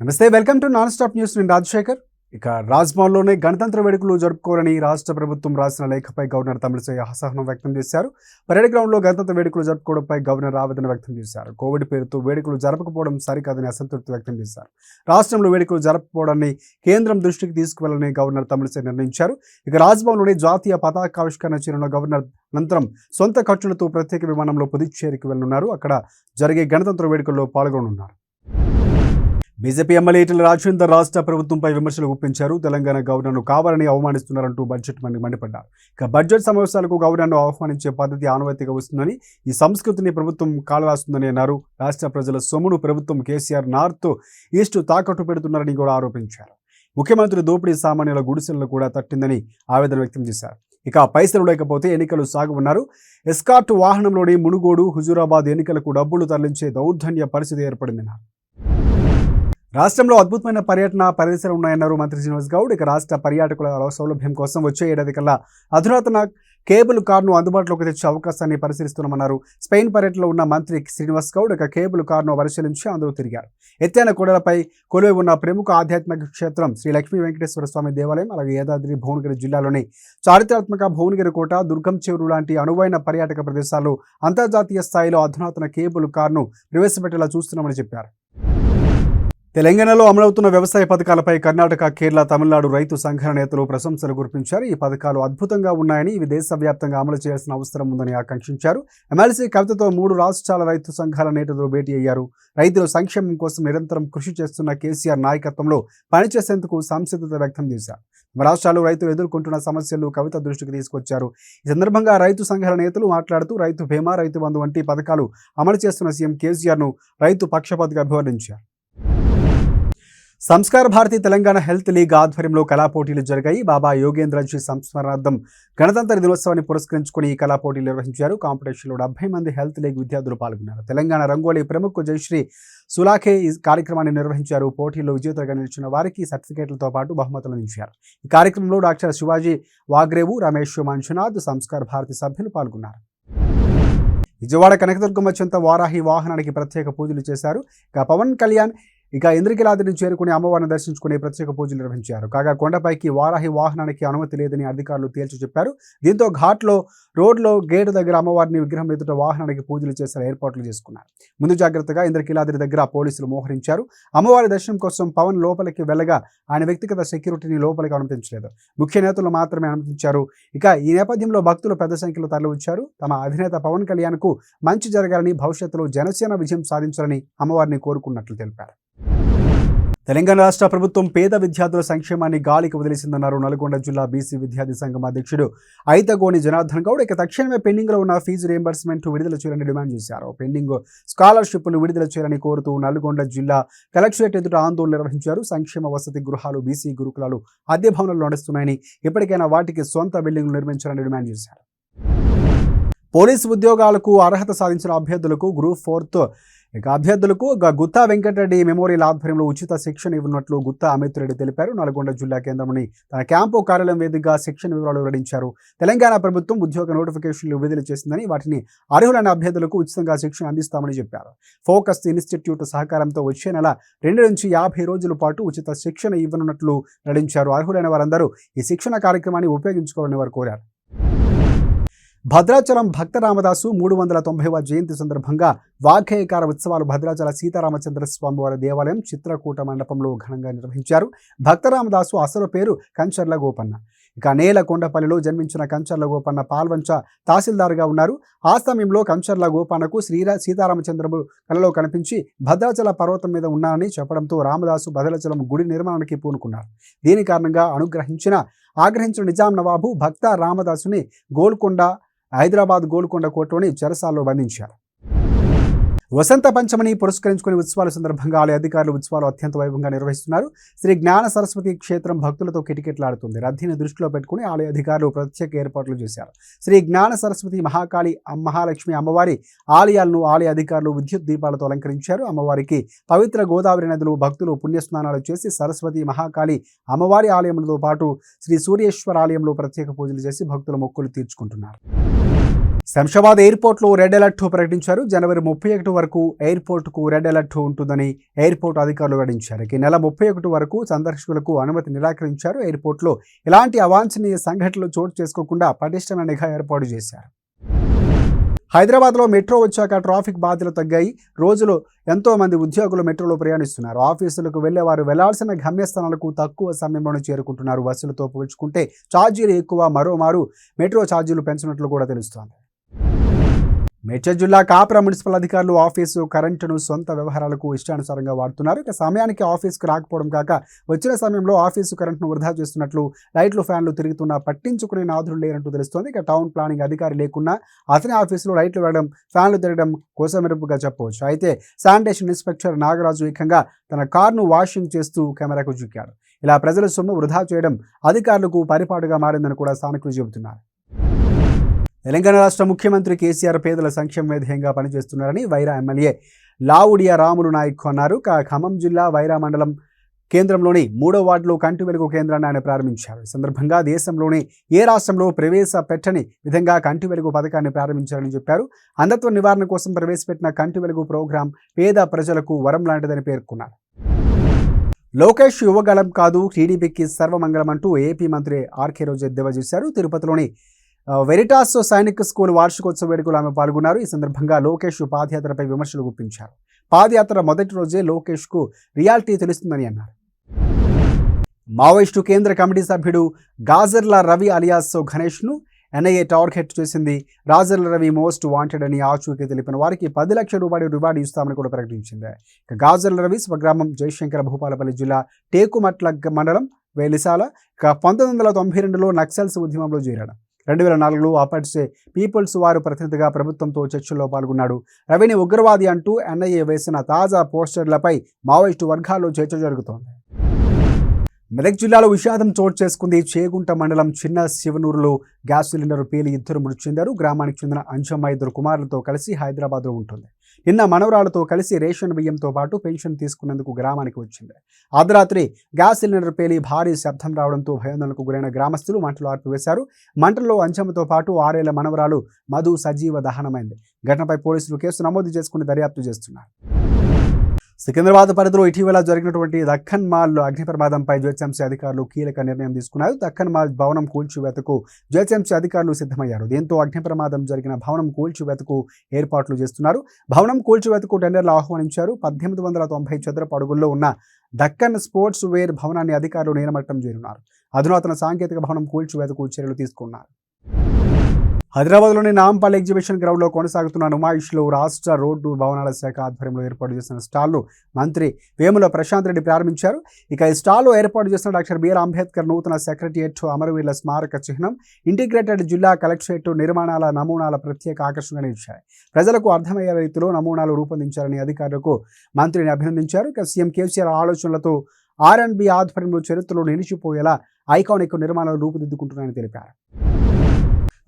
నమస్తే, welcome to non stop news. నేను రాజశేఖర్. ఇక రాజ్భవన్లోనే గణతంత్ర వేడుకలు జరుపుకోవాలని రాష్ట్ర ప్రభుత్వం రాసిన లేఖపై గవర్నర్ తమిళిసై అసహనం వ్యక్తం చేశారు. పరేడ్ గ్రౌండ్లో గణతంత్ర వేడుకలు జరుపుకోవడంపై గవర్నర్ ఆవేదన వ్యక్తం చేశారు. కోవిడ్ పేరుతో వేడుకలు జరపకపోవడం సరికాదని అసంతృప్తి వ్యక్తం చేశారు. రాష్ట్రంలో వేడుకలు జరపకపోవడాన్ని కేంద్రం దృష్టికి తీసుకువెళ్లాలని గవర్నర్ తమిళిసై నిర్ణయించారు. ఇక రాజ్భవన్లోని జాతీయ పతాకావిష్కరణ చేరిన గవర్నర్ అనంతరం సొంత ఖర్చులతో ప్రత్యేక విమానంలో పుదుచ్చేరికి వెళ్లనున్నారు. అక్కడ జరిగే గణతంత్ర వేడుకల్లో పాల్గొనున్నారు. బీజేపీ ఎమ్మెల్యే ఈటెల రాజేందర్ రాష్ట్ర ప్రభుత్వంపై విమర్శలు గుప్పించారు. తెలంగాణ గవర్నర్ను కావాలని అవమానిస్తున్నారంటూ బడ్జెట్ మండిపడ్డారు. ఇక బడ్జెట్ సమావేశాలకు గవర్నర్ను ఆహ్వానించే పద్ధతి ఆనవాయితీగా వస్తుందని, ఈ సంస్కృతిని ప్రభుత్వం కాలరాస్తుందని అన్నారు. రాష్ట్ర ప్రజల సొమ్మును ప్రభుత్వం కేసీఆర్ నార్త్ ఈస్ట్ తాకట్టు పెడుతున్నారని కూడా ఆరోపించారు. ముఖ్యమంత్రి దోపిడీ సామాన్యుల గుడిసెలను కూడా తట్టిందని ఆవేదన వ్యక్తం చేశారు. ఇక పైసలు లేకపోతే ఎన్నికలు సాగున్నారు. ఎస్కార్ట్ వాహనంలోని మునుగోడు, హుజూరాబాద్ ఎన్నికలకు డబ్బులు తరలించే దౌర్జన్య పరిస్థితి ఏర్పడిందన్నారు. రాష్ట్రంలో అద్భుతమైన పర్యటన ప్రదేశాలు ఉన్నాయన్నారు మంత్రి శ్రీనివాస్ గౌడ్. ఇక రాష్ట్ర పర్యాటకుల సౌలభ్యం కోసం వచ్చే ఏడాది కల్లా అధునాతన కేబుల్ కార్ను అందుబాటులోకి తెచ్చే అవకాశాన్ని పరిశీలిస్తున్నామన్నారు. స్పెయిన్ పర్యటనలో ఉన్న మంత్రి శ్రీనివాస్ గౌడ్ ఇక కేబుల్ కార్ను పరిశీలించి అందులో తిరిగారు. ఎత్తైన కొండలపై కొలువై ఉన్న ప్రముఖ ఆధ్యాత్మిక క్షేత్రం శ్రీ లక్ష్మీ వెంకటేశ్వర స్వామి దేవాలయం, అలాగే యాదాద్రి భువనగిరి జిల్లాలోని చారిత్రాత్మక భువనగిరి కోట, దుర్గం చెరువు లాంటి అనువైన పర్యాటక ప్రదేశాల్లో అంతర్జాతీయ స్థాయిలో అధునాతన కేబుల్ కార్ను ప్రవేశపెట్టేలా చూస్తున్నామని చెప్పారు. తెలంగాణలో అమలవుతున్న వ్యవసాయ పథకాలపై కర్ణాటక, కేరళ, తమిళనాడు రైతు సంఘాల నేతలు ప్రశంసలు కురిపించారు. ఈ పథకాలు అద్భుతంగా ఉన్నాయని, ఇవి దేశవ్యాప్తంగా అమలు చేయాల్సిన అవసరం ఉందని ఆకాంక్షించారు. ఎమ్మెల్సీ కవితతో 3 రాష్ట్రాల రైతు సంఘాల నేతలు భేటీ అయ్యారు. రైతుల సంక్షేమం కోసం నిరంతరం కృషి చేస్తున్న కేసీఆర్ నాయకత్వంలో పనిచేసేందుకు సంసిద్ధత వ్యక్తం చేశారు. రాష్ట్రాలు రైతులు ఎదుర్కొంటున్న సమస్యలు కవిత దృష్టికి తీసుకొచ్చారు. ఈ సందర్భంగా రైతు సంఘాల నేతలు మాట్లాడుతూ రైతు బీమా, రైతు బంధు వంటి పథకాలు అమలు చేస్తున్న సీఎం కేసీఆర్ను రైతు పక్షపాతిగా అభివర్ణించారు. సంస్కార భారతి తెలంగాణ హెల్త్ లీగ్ ఆధ్వర్యంలో కళా పోటీలు జరిగాయి. బాబా యోగేంద్రజీ సంస్మరణార్థం గణతంత్ర దినోత్సవాన్ని పురస్కరించుకుని ఈ కళా పోటీలు నిర్వహించారు. కాంపిటీషన్లో 70 మంది హెల్త్ లీగ్ విద్యార్థులు పాల్గొన్నారు. తెలంగాణ రంగోలీ ప్రముఖ జయశ్రీ సులాఖే ఈ కార్యక్రమాన్ని నిర్వహించారు. పోటీల్లో విజేతలుగా నిలిచిన వారికి సర్టిఫికేట్లతో పాటు బహుమతులు అందించారు. ఈ కార్యక్రమంలో డాక్టర్ శివాజీ వాగ్రేవు, రమేష్ మంజునాథ్, సంస్కార భారతి సభ్యులు పాల్గొన్నారు. విజయవాడ కనకదుర్గమ్మ చెంత వారాహి వాహనానికి ప్రత్యేక పూజలు చేశారు. ఇక పవన్ కళ్యాణ్ ఇంద్రకీలాద్రిని చేరుకుని అమ్మవారిని దర్శించుకుని ప్రత్యేక పూజలు నిర్వహించారు. కాగా కొండపైకి వారాహి వాహనానికి అనుమతి లేదని అధికారులు తేల్చి చెప్పారు. దీంతో ఘాట్లో రోడ్లో గేటు దగ్గర అమ్మవారిని విగ్రహం ఎదుట వాహనానికి పూజలు చేసే ఏర్పాట్లు చేసుకున్నారు. ముందు జాగ్రత్తగా ఇంద్రకీలాద్రి దగ్గర పోలీసులు మోహరించారు. అమ్మవారి దర్శనం కోసం పవన్ లోపలికి వెళ్ళగా ఆయన వ్యక్తిగత సెక్యూరిటీని లోపలికి అనుమతించలేదు. ముఖ్య నేతలు మాత్రమే అనుమతించారు. ఇక ఈ నేపథ్యంలో భక్తులు పెద్ద సంఖ్యలో తరలివచ్చారు. తమ అధినేత పవన్ కళ్యాణ్కు మంచి జరగాలని, భవిష్యత్తులో జనసేన విజయం సాధించాలని అమ్మవారిని కోరుకున్నట్లు తెలిపారు. తెలంగాణ రాష్ట్ర ప్రభుత్వం పేద విద్యార్థుల సంక్షేమాన్ని గాలికి వదిలేసిందన్నారు నల్గొండ జిల్లా బీసీ విద్యార్థి సంఘం అధ్యక్షుడు ఐతగోని జనార్దన్ గౌడ్. ఇక తక్షణమే పెండింగ్లో ఉన్న ఫీజు రియంబర్స్మెంట్ విడుదల చేయాలని డిమాండ్ చేశారు. పెండింగ్ స్కాలర్షిప్లు విడుదల చేయాలని కోరుతూ నల్గొండ జిల్లా కలెక్టరేట్ ఎదుట ఆందోళన నిర్వహించారు. సంక్షేమ వసతి గృహాలు, బీసీ గురుకులాలు అద్దె భవనాలు నడుస్తున్నాయని, ఇప్పటికైనా వాటికి సొంత బిల్డింగ్లు నిర్మించాలని డిమాండ్ చేశారు. పోలీసు ఉద్యోగాలకు అర్హత సాధించిన అభ్యర్థులకు గ్రూప్ 4 అభ్యర్థులకు గుత్తా వెంకటరెడ్డి మెమోరియల్ ఆధ్వర్యంలో ఉచిత శిక్షణ ఇవ్వనున్నట్లు గుత్తా అమిత్ రెడ్డి తెలిపారు. నల్గొండ జిల్లా కేంద్రంలోని తన క్యాంపు కార్యాలయం వేదికగా శిక్షణ వివరాలు వెల్లడించారు. తెలంగాణ ప్రభుత్వం ఉద్యోగ నోటిఫికేషన్లు విడుదల చేసిందని, వాటిని అర్హులైన అభ్యర్థులకు ఉచితంగా శిక్షణ అందిస్తామని చెప్పారు. ఫోకస్ ఇన్స్టిట్యూట్ సహకారంతో వచ్చే నెల 2 నుంచి 50 రోజుల పాటు ఉచిత శిక్షణ ఇవ్వనున్నట్లు వెల్లడించారు. అర్హులైన వారందరూ ఈ శిక్షణ కార్యక్రమాన్ని ఉపయోగించుకోవాలని వారు కోరారు. భద్రాచలం భక్త రామదాసు 390వ జయంతి సందర్భంగా వాగ్గేయకార ఉత్సవాలు భద్రాచల సీతారామచంద్ర స్వామి వారి దేవాలయం చిత్రకూట మండపంలో ఘనంగా నిర్వహించారు. భక్త రామదాసు అసలు పేరు కంచర్ల గోపన్న. ఇక నేలకొండపల్లిలో జన్మించిన కంచర్ల గోపన్న పాల్వంచ తహసీల్దార్గా ఉన్నారు. ఆ సమయంలో కంచర్ల గోపన్నకు సీతారామచంద్రుడు కలలో కనిపించి భద్రాచల పర్వతం మీద ఉన్నారని చెప్పడంతో రామదాసు భద్రాచలం గుడి నిర్మాణానికి పూనుకున్నారు. దీని కారణంగా ఆగ్రహించిన నిజాం నవాబు భక్త రామదాసుని హైదరాబాద్ గోల్కొండ కోటలోని చెరసాల్లో బంధించారు. వసంత పంచమిని పురస్కరించుకుని ఉత్సవాల సందర్భంగా ఆలయ అధికారులు ఉత్సవాలు అత్యంత వైభవంగా నిర్వహిస్తున్నారు. శ్రీ జ్ఞాన సరస్వతి క్షేత్రం భక్తులతో కిటకిటలాడుతుంది. రద్దీని దృష్టిలో పెట్టుకుని ఆలయ అధికారులు ప్రత్యేక ఏర్పాట్లు చేశారు. శ్రీ జ్ఞాన సరస్వతి, మహాకాళి, మహాలక్ష్మి అమ్మవారి ఆలయాలను ఆలయ అధికారులు విద్యుత్ దీపాలతో అలంకరించారు. అమ్మవారికి పవిత్ర గోదావరి నదిలో భక్తులు పుణ్యస్నానాలు చేసి సరస్వతి, మహాకాళి అమ్మవారి ఆలయంతో పాటు శ్రీ సూర్యేశ్వర ఆలయంలో ప్రత్యేక పూజలు చేసి భక్తుల మొక్కులు తీర్చుకుంటున్నారు. శంషాబాద్ ఎయిర్పోర్ట్లో రెడ్ అలర్ట్ ప్రకటించారు. జనవరి 31 వరకు ఎయిర్పోర్టుకు రెడ్ అలర్ట్ ఉంటుందని ఎయిర్పోర్ట్ అధికారులు వెల్లడించారు. ఈ నెల 31 వరకు సందర్శకులకు అనుమతి నిరాకరించారు. ఎయిర్పోర్ట్లో ఎలాంటి అవాంఛనీయ సంఘటనలు చోటు చేసుకోకుండా పటిష్టమైన నిఘా ఏర్పాటు చేశారు. హైదరాబాద్లో మెట్రో వచ్చాక ట్రాఫిక్ బాధలు తగ్గాయి. రోజులో ఎంతో మంది ఉద్యోగులు మెట్రోలో ప్రయాణిస్తున్నారు. ఆఫీసులకు వెళ్లేవారు వెళ్లాల్సిన గమ్యస్థానాలకు తక్కువ సమయంలోనే చేరుకుంటున్నారు. బస్సులతో పోల్చుకుంటే ఛార్జీలు ఎక్కువ. మరోమారు మెట్రో ఛార్జీలు పెంచినట్లు కూడా తెలుస్తోంది. మేడ్చల్ జిల్లా కాప్రా మున్సిపల్ అధికారులు ఆఫీసు కరెంటును సొంత వ్యవహారాలకు ఇష్టానుసారంగా వాడుతున్నారు. ఇక సమయానికి ఆఫీసుకు రాకపోవడం కాక వచ్చిన సమయంలో ఆఫీసు కరెంటును వృధా చేస్తున్నట్లు, లైట్లు ఫ్యాన్లు తిరుగుతున్నా పట్టించుకునే నాదులు లేనట్టు తెలుస్తోంది. ఇక టౌన్ ప్లానింగ్ అధికారి లేకున్నా అతని ఆఫీసులో లైట్లు వేయడం, ఫ్యాన్లు తిరగడం కోసమెరుపుగా చెప్పవచ్చు. అయితే శానిటేషన్ ఇన్స్పెక్టర్ నాగరాజు ఏకంగా తన కారును వాషింగ్ చేస్తూ కెమెరాకు చిక్కాడు. ఇలా ప్రజల సొమ్ము వృధా చేయడం అధికారులకు పరిపాటుగా మారిందని కూడా స్థానికులు చెబుతున్నారు. తెలంగాణ రాష్ట్ర ముఖ్యమంత్రి కేసీఆర్ పేదల సంక్షేమ వేదికగా పనిచేస్తున్నారని వైరా ఎమ్మెల్యే లావుడియా రాములు నాయక్ అన్నారు. ఖమ్మం జిల్లా వైరా మండలం కేంద్రంలోని 3వ వార్డులో కంటి వెలుగు కేంద్రాన్ని ఆయన ప్రారంభించారు. ఈ సందర్భంగా దేశంలోనే ఏ రాష్ట్రంలో ప్రవేశపెట్టని విధంగా కంటి వెలుగు పథకాన్ని ప్రారంభించారని చెప్పారు. అంధత్వ నివారణ కోసం ప్రవేశపెట్టిన కంటి వెలుగు ప్రోగ్రాం పేద ప్రజలకు వరం లాంటిదని పేర్కొన్నారు. లోకేష్ యువగలం కాదు, టీడీపీకి సర్వమంగళం అంటూ ఏపీ మంత్రి ఆర్కే రోజా ఎద్దేవా చేశారు. తిరుపతిలోని వెరిటాస్ సైనిక్ స్కూల్ వార్షికోత్సవ వేడుకలో ఆమె పాల్గొన్నారు. ఈ సందర్భంగా లోకేష్ పాదయాత్రపై విమర్శలు గుప్పించారు. పాదయాత్ర మొదటి రోజే లోకేష్కు రియాలిటీ తెలుస్తుందని అన్నారు. మావోయిస్టు కేంద్ర కమిటీ సభ్యుడు గాజర్ల రవి అలియాస్ గణేష్ను ఎన్ఐఏ టార్గెట్ చేసింది. గాజర్ల రవి మోస్ట్ వాంటెడ్ అని ఆచూకీ తెలిపిన వారికి 10 లక్షల రూపాయలు రివార్డు ఇస్తామని కూడా ప్రకటించింది. ఇక గాజర్ల రవి స్వగ్రామం జయశంకర భూపాలపల్లి జిల్లా టేకుమట్ల మండలం వేలిసాల. 1992లో నక్సల్స్ ఉద్యమంలో చేరాడు. 2004లో అపాట్సే పీపుల్స్ వారు ప్రతినిధిగా ప్రభుత్వంతో చర్చల్లో పాల్గొన్నాడు. రవిని ఉగ్రవాది అంటూ ఎన్ఐఏ వేసిన తాజా పోస్టర్లపై మావోయిస్టు వర్గాల్లో చర్చ జరుగుతోంది. మెదక్ జిల్లాలో విషాదం చోటు చేసుకుంది. చేగుంట మండలం చిన్న శివనూరులో గ్యాస్ సిలిండర్ పేలి 2 మృతి చెందారు. గ్రామానికి చెందిన అంజమ్మ 2 కుమారులతో కలిసి హైదరాబాద్లో ఉంటుంది. నిన్న మనవరాలతో కలిసి రేషన్ బియ్యంతో పాటు పెన్షన్ తీసుకునేందుకు గ్రామానికి వచ్చింది. అర్ధరాత్రి గ్యాస్ సిలిండర్ పేలి భారీ శబ్దం రావడంతో భయాందోళనకు గురైన గ్రామస్తులు మంటలు ఆర్పివేశారు. మంటల్లో అంజమ్మతో పాటు 6 ఏళ్ల మనవరాలు మధు సజీవ దహనమైంది. ఘటనపై పోలీసులు కేసు నమోదు చేసుకుని దర్యాప్తు చేస్తున్నారు. సికింద్రాబాద్ పరిధిలో ఇటీవల జరిగినటువంటి దక్కన్ మాల్ అగ్ని ప్రమాదంపై జిహెచ్ఎంసీ అధికారులు కీలక నిర్ణయం తీసుకున్నారు. దక్కన్ మాల్ భవనం కూల్చివేతకు జిహెచ్ఎంసీ అధికారులు సిద్ధమయ్యారు. దీంతో అగ్ని ప్రమాదం జరిగిన భవనం కూల్చివేతకు ఏర్పాట్లు చేస్తున్నారు. భవనం కూల్చివేతకు టెండర్లు ఆహ్వానించారు. 1890 చదరపు అడుగుల్లో ఉన్న దక్కన్ స్పోర్ట్స్ వేర్ భవనాన్ని అధికారులు నీలమట్టం చేయనున్నారు. అధునాతన సాంకేతిక భవనం కూల్చివేతకు చర్యలు తీసుకున్నారు. హైదరాబాద్లోని నాంపల్లి ఎగ్జిబిషన్ గ్రౌండ్లో కొనసాగుతున్న నుమాయిష్లో రాష్ట్ర రోడ్డు భవనాల శాఖ ఆధ్వర్యంలో ఏర్పాటు చేసిన స్టాల్ను మంత్రి వేముల ప్రశాంత్ రెడ్డి ప్రారంభించారు. ఇక ఈ స్టాల్లో ఏర్పాటు చేసిన డాక్టర్ బిఆర్ అంబేద్కర్ నూతన సెక్రటరియట్, అమరవీరుల స్మారక చిహ్నం, ఇంటిగ్రేటెడ్ జిల్లా కలెక్టరేట్ నిర్మాణాల నమూనాల ప్రత్యేక ఆకర్షణగా నిలిచాయి. ప్రజలకు అర్థమయ్యే రీతిలో నమూనాలు రూపొందించారని అధికారులకు మంత్రిని అభినందించారు. ఇక సీఎం కేసీఆర్ ఆలోచనలతో R&B ఆధ్వర్యంలో చరిత్రలో నిలిచిపోయేలా ఐకానిక్ నిర్మాణాలు రూపుదిద్దుకుంటున్నాయని తెలిపారు.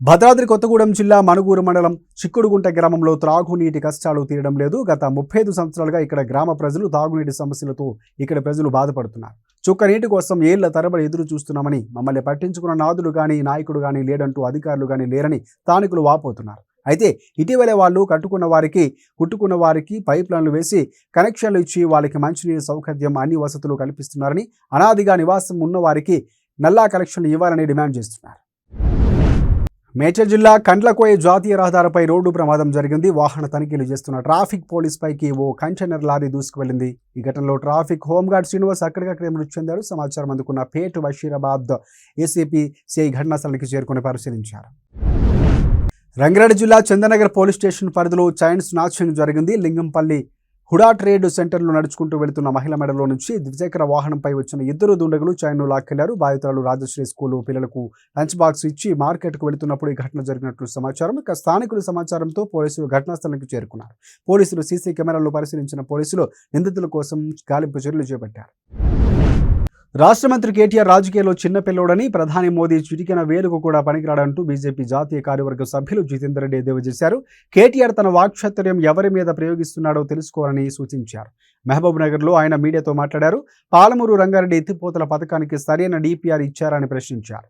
భద్రాద్రి కొత్తగూడెం జిల్లా మనుగూరు మండలం చిక్కుడుగుంట గ్రామంలో త్రాగునీటి కష్టాలు తీరడం లేదు. గత 35 సంవత్సరాలుగా ఇక్కడ గ్రామ ప్రజలు తాగునీటి సమస్యలతో ఇక్కడ ప్రజలు బాధపడుతున్నారు. చుక్క నీటి కోసం ఏళ్ల తరబడి ఎదురు చూస్తున్నామని, మమ్మల్ని పట్టించుకున్న నాదుడు కానీ నాయకుడు కానీ లేడంటూ అధికారులు కానీ లేరని స్థానికులు వాపోతున్నారు. అయితే ఇటీవలే వాళ్ళు కుట్టుకున్న వారికి పైప్ లైన్లు వేసి కనెక్షన్లు ఇచ్చి వాళ్ళకి మంచినీరు సౌకర్యం, అన్ని వసతులు కల్పిస్తున్నారని, అనాదిగా నివాసం ఉన్న వారికి నల్లా కనెక్షన్లు ఇవ్వాలని డిమాండ్ చేస్తున్నారు. మేడ్చల్ జిల్లా కండ్లకోయ జాతీయ రహదారిపై రోడ్డు ప్రమాదం జరిగింది. వాహన తనిఖీలు చేస్తున్న ట్రాఫిక్ పోలీస్ పైకి ఓ కంటైనర్ లారీ దూసుకువెళ్లింది. ఈ ఘటనలో ట్రాఫిక్ హోంగార్డ్ శ్రీనివాస్ అక్కడికక్కడే మృతి చెందారు. సమాచారం అందుకున్న పేట్ బషీరాబాద్ ఏసీపీ సిఐ ఘటనా స్థలానికి చేరుకుని పరిశీలించారు. రంగారెడ్డి జిల్లా చందనగర్ పోలీస్ స్టేషన్ పరిధిలో చైన్ స్నాచింగ్ జరిగింది. లింగంపల్లి హుడా ట్రేడ్ సెంటర్లో నడుచుకుంటూ వెళుతున్న మహిళ మెడలో నుంచి ద్విచక్ర వాహనంపై వచ్చిన 2 దుండగులు చైన్ను లాక్కెళ్లారు. బాధితురాలు రాజశ్రీ స్కూలు పిల్లలకు లంచ్ బాక్స్ ఇచ్చి మార్కెట్కు వెళుతున్నప్పుడు ఈ ఘటన జరిగినట్లు సమాచారం. ఇక స్థానికుల సమాచారంతో పోలీసులు ఘటనా స్థలానికి చేరుకున్నారు. పోలీసులు సీసీ కెమెరాలను పరిశీలించిన పోలీసులు నిందితుల కోసం గాలింపు చర్యలు చేపట్టారు. రాష్ట్ర మంత్రి కేటీఆర్ రాజకీయాల్లో చిన్న పిల్లోడని, ప్రధాని మోదీ చిటికెన వేలుకు కూడా పనికిరాడంటూ బీజేపీ జాతీయ కార్యవర్గ సభ్యులు జితేందర్ రెడ్డి ఎద్దేవా చేశారు. కేటీఆర్ తన వాక్చాతుర్యం ఎవరి మీద ప్రయోగిస్తున్నాడో తెలుసుకోవాలని సూచించారు. మహబూబ్ నగర్లో ఆయన మీడియాతో మాట్లాడారు. పాలమూరు రంగారెడ్డి ఎత్తిపోతల పథకానికి సరైన DPR ఇచ్చారని ప్రశ్నించారు.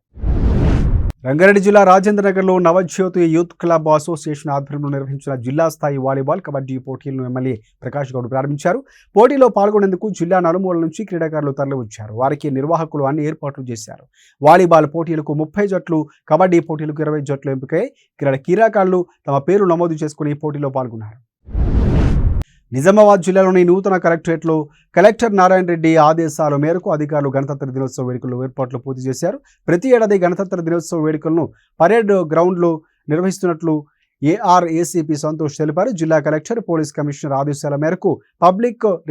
రంగారెడ్డి జిల్లా రాజేంద్రనగర్లో నవజ్యోతి యూత్ క్లబ్ అసోసియేషన్ ఆధ్వర్యంలో నిర్వహించిన జిల్లా స్థాయి వాలీబాల్, కబడ్డీ పోటీలను ఎమ్మెల్యే ప్రకాష్ గౌడ్ ప్రారంభించారు. పోటీలో పాల్గొనేందుకు జిల్లా నలుమూలల నుంచి క్రీడాకారులు తరలివచ్చారు. వారికి నిర్వాహకులు అన్ని ఏర్పాట్లు చేశారు. వాలీబాల్ పోటీలకు 30 జట్లు, కబడ్డీ పోటీలకు 20 జట్లు ఎంపికై క్రీడాకారులు తమ పేరు నమోదు చేసుకుని పోటీలో పాల్గొన్నారు. నిజామాబాద్ జిల్లాలోని నూతన కలెక్టరేట్లో కలెక్టర్ నారాయణ రెడ్డి ఆదేశాల మేరకు అధికారులు గణతంత్ర దినోత్సవ వేడుకల్లో ఏర్పాట్లు పూర్తి చేశారు. ప్రతి ఏడాది గణతంత్ర దినోత్సవ వేడుకలను పరేడ్ గ్రౌండ్లో నిర్వహిస్తున్నట్లు ఏఆర్ఏసీపీ సంతోష్ తెలిపారు. జిల్లా కలెక్టర్, పోలీస్ కమిషనర్ ఆదేశాల మేరకు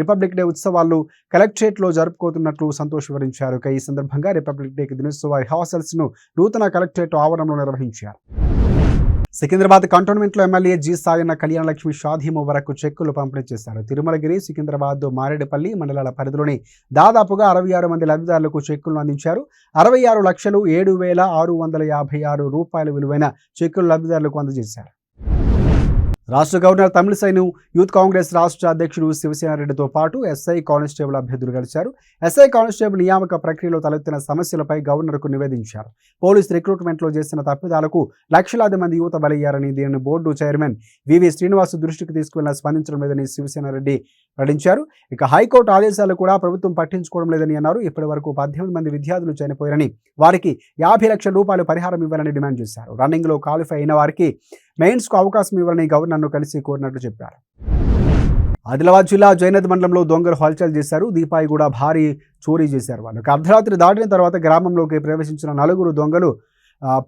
రిపబ్లిక్ డే ఉత్సవాలు కలెక్టరేట్లో జరుపుకోతున్నట్లు సంతోష్ వివరించారు. ఈ సందర్భంగా రిపబ్లిక్ డే దినోత్సవ రిహార్సల్స్ను నూతన కలెక్టరేట్ ఆవరణలో నిర్వహించారు. సికింద్రాబాద్ కంటోన్మెంట్లో ఎమ్మెల్యే జి సాయన్న కళ్యాణలక్ష్మి షాదీ ముబారక్ చెక్కులు పంపిణీ చేశారు. తిరుమలగిరి, సికింద్రాబాద్, మారేడుపల్లి మండలాల పరిధిలోని దాదాపుగా 66 మంది లబ్ధిదారులకు చెక్కులను అందించారు. 66,07,656 రూపాయల విలువైన చెక్కులు లబ్ధిదారులకు అందజేశారు. రాష్ట్ర గవర్నర్ తమిళిసైను యూత్ కాంగ్రెస్ రాష్ట్ర అధ్యక్షుడు శివసేనారెడ్డితో పాటు ఎస్ఐ కానిస్టేబుల్ అభ్యర్థులు కలిశారు. ఎస్ఐ కానిస్టేబుల్ నియామక ప్రక్రియలో తలెత్తిన సమస్యలపై గవర్నర్కు నివేదించారు. పోలీస్ రిక్రూట్మెంట్లో చేసిన తప్పిదాలకు లక్షలాది మంది యువత బలయ్యారని, దీనిని బోర్డు చైర్మన్ వివి శ్రీనివాస్ దృష్టికి తీసుకువెళ్లిన స్పందించడం లేదని శివసేనారెడ్డి వెల్లడించారు. ఇక హైకోర్టు ఆదేశాలు కూడా ప్రభుత్వం పట్టించుకోవడం లేదని అన్నారు. ఇప్పటి వరకు 18 మంది విద్యార్థులు చనిపోయారని, వారికి 50 లక్షల రూపాయలు పరిహారం ఇవ్వాలని డిమాండ్ చేశారు. రన్నింగ్లో క్వాలిఫై అయిన వారికి మెయిన్స్కు అవకాశం ఇవ్వాలని గవర్నర్ను కలిసి కోరినట్లు చెప్పారు. ఆదిలాబాద్ జిల్లా జైనద్ మండలంలో దొంగలు హల్చల్ చేశారు. దీపాయి కూడా భారీ చోరీ చేశారు. వాళ్ళకి అర్ధరాత్రి దాటిన తర్వాత గ్రామంలోకి ప్రవేశించిన 4 దొంగలు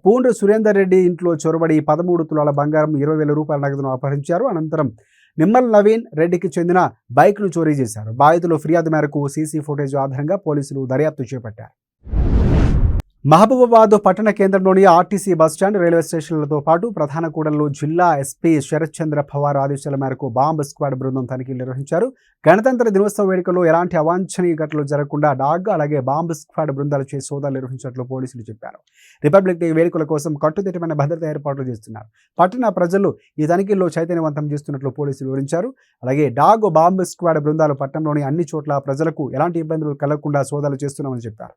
పూండ్ర సురేందర్ రెడ్డి ఇంట్లో చొరబడి 13 తులాల బంగారం, 20,000 రూపాయల నగదును అపహరించారు. అనంతరం నిమ్మల్ నవీన్ రెడ్డికి చెందిన బైక్ను చోరీ చేశారు. బాధితుల ఫిర్యాదు మేరకు సీసీ ఫుటేజ్ ఆధారంగా పోలీసులు దర్యాప్తు చేపట్టారు. మహబూబాబాద్ పట్టణ కేంద్రంలోని ఆర్టీసీ బస్టాండ్, రైల్వే స్టేషన్లతో పాటు ప్రధాన కూడల్లో జిల్లా ఎస్పీ శరత్ చంద్ర పవార్ ఆదేశాల మేరకు బాంబ్ స్క్వాడ్ బృందం తనిఖీలు నిర్వహించారు. గణతంత్ర దినోత్సవ వేడుకల్లో ఎలాంటి అవాంఛనీయ ఘటనలు జరగకుండా డాగ్, అలాగే బాంబ్ స్క్వాడ్ బృందాలచే సోదాలు నిర్వహించినట్లు పోలీసులు చెప్పారు. రిపబ్లిక్ డే వేడుకల కోసం కట్టుదిట్టమైన భద్రతా ఏర్పాట్లు చేస్తున్నారు. పట్టణ ప్రజలు ఈ తనిఖీల్లో చైతన్యవంతం చేస్తున్నట్లు పోలీసులు వివరించారు. అలాగే డాగ్, బాంబ్ స్క్వాడ్ బృందాలు పట్టణంలోని అన్ని చోట్ల ప్రజలకు ఎలాంటి ఇబ్బందులు కలగకుండా సోదాలు చేస్తున్నామని చెప్పారు.